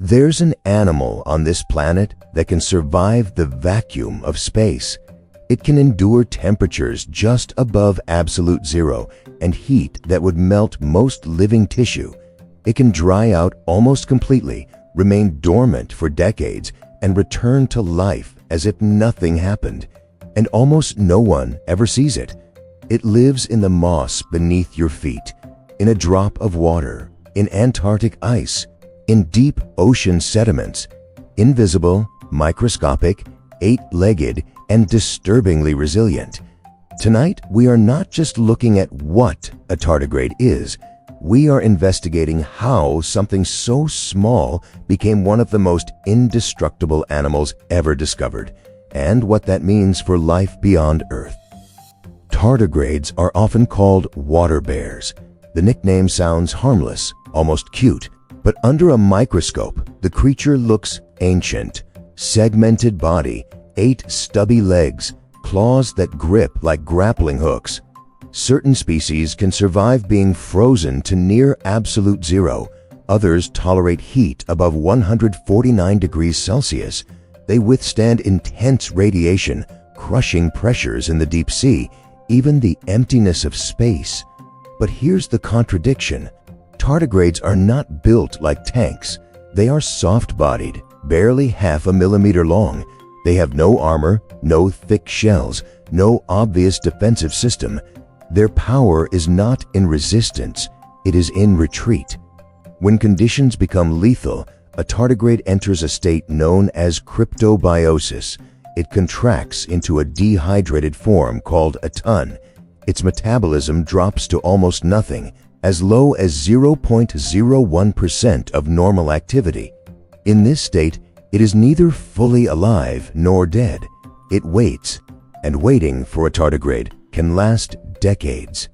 There's an animal on this planet that can survive the vacuum of space. It can endure temperatures just above absolute zero and heat that would melt most living tissue. It can dry out almost completely, remain dormant for decades, and return to life as if nothing happened. And almost no one ever sees it. It lives in the moss beneath your feet, in a drop of water, in Antarctic ice, in deep ocean sediments, invisible, microscopic, eight-legged, and disturbingly resilient. Tonight, we are not just looking at what a tardigrade is, we are investigating how something so small became one of the most indestructible animals ever discovered, and what that means for life beyond Earth. Tardigrades are often called water bears. The nickname sounds harmless, almost cute, but under a microscope, the creature looks ancient. Segmented body, 8 stubby legs, claws that grip like grappling hooks. Certain species can survive being frozen to near absolute zero. Others tolerate heat above 149 degrees Celsius. They withstand intense radiation, crushing pressures in the deep sea, even the emptiness of space. But here's the contradiction. Tardigrades are not built like tanks. They are soft-bodied, barely half a millimeter long. They have no armor, no thick shells, no obvious defensive system. Their power is not in resistance, it is in retreat. When conditions become lethal, a tardigrade enters a state known as cryptobiosis. It contracts into a dehydrated form called a ton. Its metabolism drops to almost nothing, as low as 0.01% of normal activity. In this state, it is neither fully alive nor dead. It waits, and waiting for a tardigrade can last decades.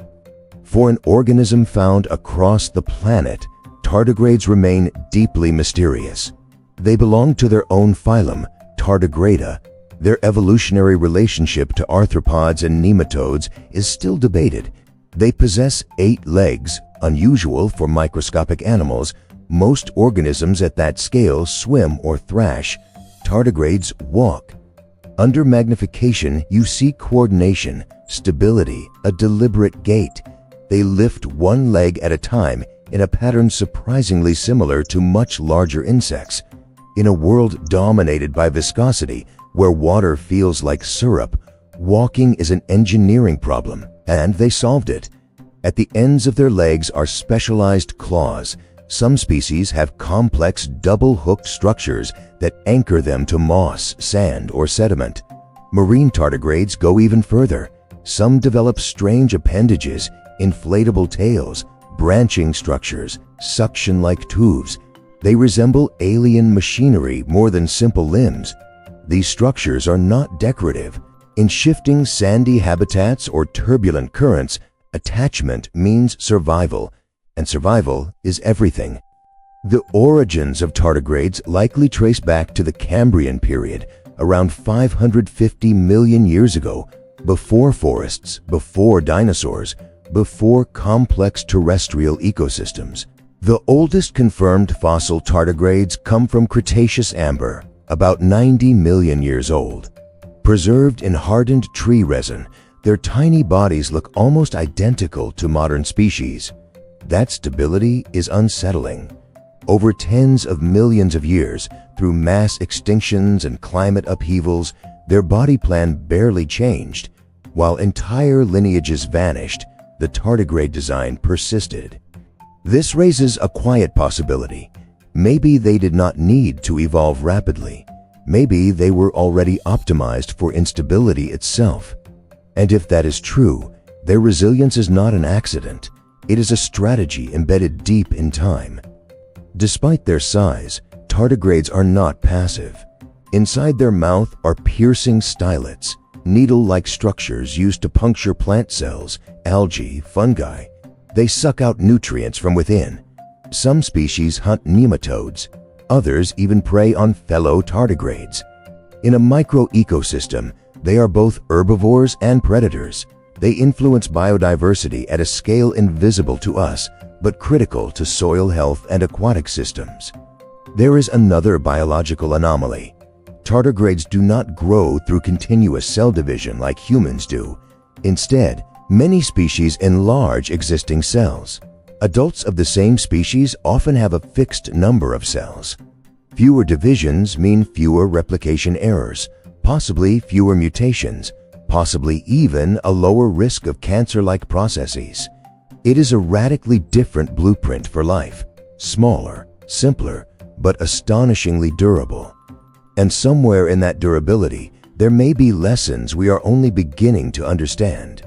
For an organism found across the planet, tardigrades remain deeply mysterious. They belong to their own phylum, Tardigrada. Their evolutionary relationship to arthropods and nematodes is still debated. They possess 8 legs, unusual for microscopic animals. Most organisms at that scale swim or thrash. Tardigrades walk. Under magnification, you see coordination, stability, a deliberate gait. They lift one leg at a time in a pattern surprisingly similar to much larger insects. In a world dominated by viscosity, where water feels like syrup, walking is an engineering problem, and they solved it. At the ends of their legs are specialized claws. Some species have complex double-hooked structures that anchor them to moss, sand, or sediment. Marine tardigrades go even further. Some develop strange appendages, inflatable tails, branching structures, suction-like tubes. They resemble alien machinery more than simple limbs. These structures are not decorative. In shifting sandy habitats or turbulent currents, attachment means survival, and survival is everything. The origins of tardigrades likely trace back to the Cambrian period, around 550 million years ago, before forests, before dinosaurs, before complex terrestrial ecosystems. The oldest confirmed fossil tardigrades come from Cretaceous amber, about 90 million years old. Preserved in hardened tree resin, their tiny bodies look almost identical to modern species. That stability is unsettling. Over tens of millions of years, through mass extinctions and climate upheavals, their body plan barely changed. While entire lineages vanished, the tardigrade design persisted. This raises a quiet possibility. Maybe they did not need to evolve rapidly. Maybe they were already optimized for instability itself. And if that is true, their resilience is not an accident. It is a strategy embedded deep in time. Despite their size, tardigrades are not passive. Inside their mouth are piercing stylets, needle-like structures used to puncture plant cells, algae, fungi. They suck out nutrients from within. Some species hunt nematodes. Others even prey on fellow tardigrades. In a micro-ecosystem, they are both herbivores and predators. They influence biodiversity at a scale invisible to us, but critical to soil health and aquatic systems. There is another biological anomaly. Tardigrades do not grow through continuous cell division like humans do. Instead, many species enlarge existing cells. Adults of the same species often have a fixed number of cells. Fewer divisions mean fewer replication errors, possibly fewer mutations, possibly even a lower risk of cancer-like processes. It is a radically different blueprint for life, smaller, simpler, but astonishingly durable. And somewhere in that durability, there may be lessons we are only beginning to understand.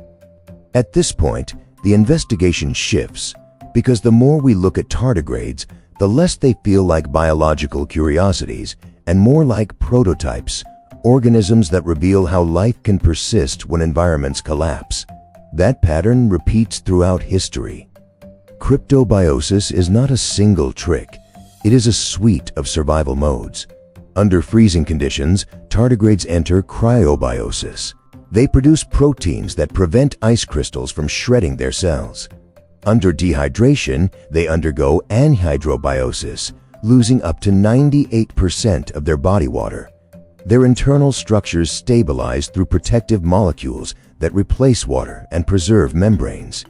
At this point, the investigation shifts, because the more we look at tardigrades, the less they feel like biological curiosities and more like prototypes, organisms that reveal how life can persist when environments collapse. That pattern repeats throughout history. Cryptobiosis is not a single trick. It is a suite of survival modes. Under freezing conditions, tardigrades enter cryptobiosis. They produce proteins that prevent ice crystals from shredding their cells. Under dehydration, they undergo anhydrobiosis, losing up to 98% of their body water. Their internal structures stabilize through protective molecules that replace water and preserve membranes.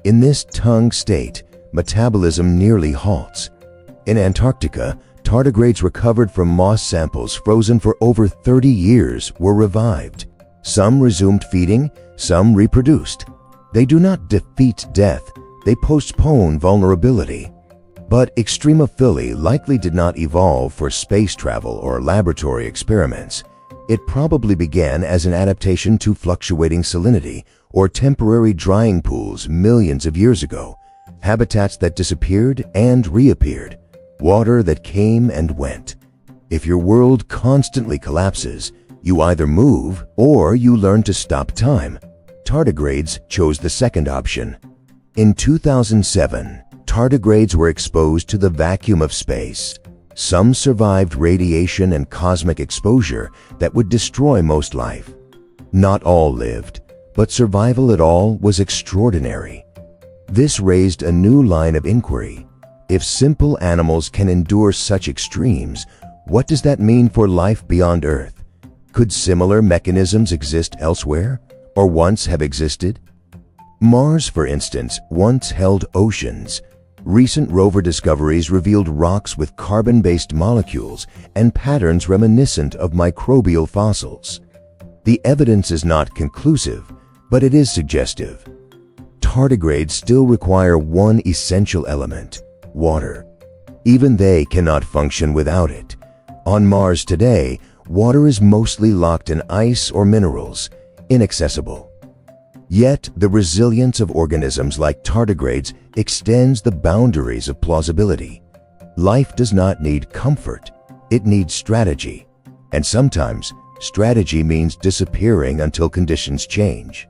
In this tongue state, metabolism nearly halts. In Antarctica, tardigrades recovered from moss samples frozen for over 30 years were revived. Some resumed feeding, some reproduced. They do not defeat death, they postpone vulnerability. But extremophily likely did not evolve for space travel or laboratory experiments. It probably began as an adaptation to fluctuating salinity or temporary drying pools millions of years ago, habitats that disappeared and reappeared, water that came and went. If your world constantly collapses, you either move or you learn to stop time. Tardigrades chose the second option. In 2007, tardigrades were exposed to the vacuum of space. Some survived radiation and cosmic exposure that would destroy most life. Not all lived, but survival at all was extraordinary. This raised a new line of inquiry. If simple animals can endure such extremes, what does that mean for life beyond Earth? Could similar mechanisms exist elsewhere, or once have existed? Mars, for instance, once held oceans. Recent rover discoveries revealed rocks with carbon-based molecules and patterns reminiscent of microbial fossils. The evidence is not conclusive, but it is suggestive. Tardigrades still require one essential element: water. Even they cannot function without it. On Mars today, water is mostly locked in ice or minerals, inaccessible. Yet, the resilience of organisms like tardigrades extends the boundaries of plausibility. Life does not need comfort, it needs strategy. And sometimes, strategy means disappearing until conditions change.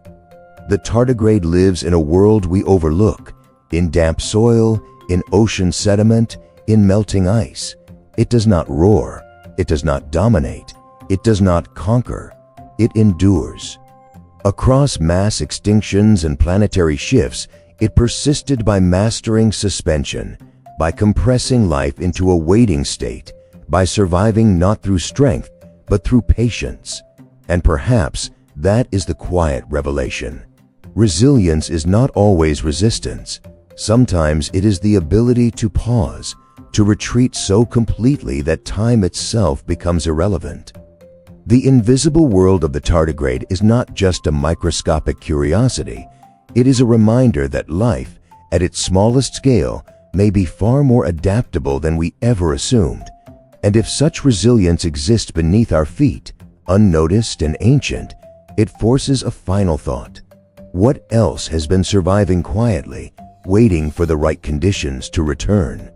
The tardigrade lives in a world we overlook, in damp soil, in ocean sediment, in melting ice. It does not roar, it does not dominate, it does not conquer, it endures. Across mass extinctions and planetary shifts, it persisted by mastering suspension, by compressing life into a waiting state, by surviving not through strength, but through patience. And perhaps that is the quiet revelation. Resilience is not always resistance. Sometimes it is the ability to pause, to retreat so completely that time itself becomes irrelevant. The invisible world of the tardigrade is not just a microscopic curiosity. It is a reminder that life, at its smallest scale, may be far more adaptable than we ever assumed. And if such resilience exists beneath our feet, unnoticed and ancient, it forces a final thought. What else has been surviving quietly, waiting for the right conditions to return?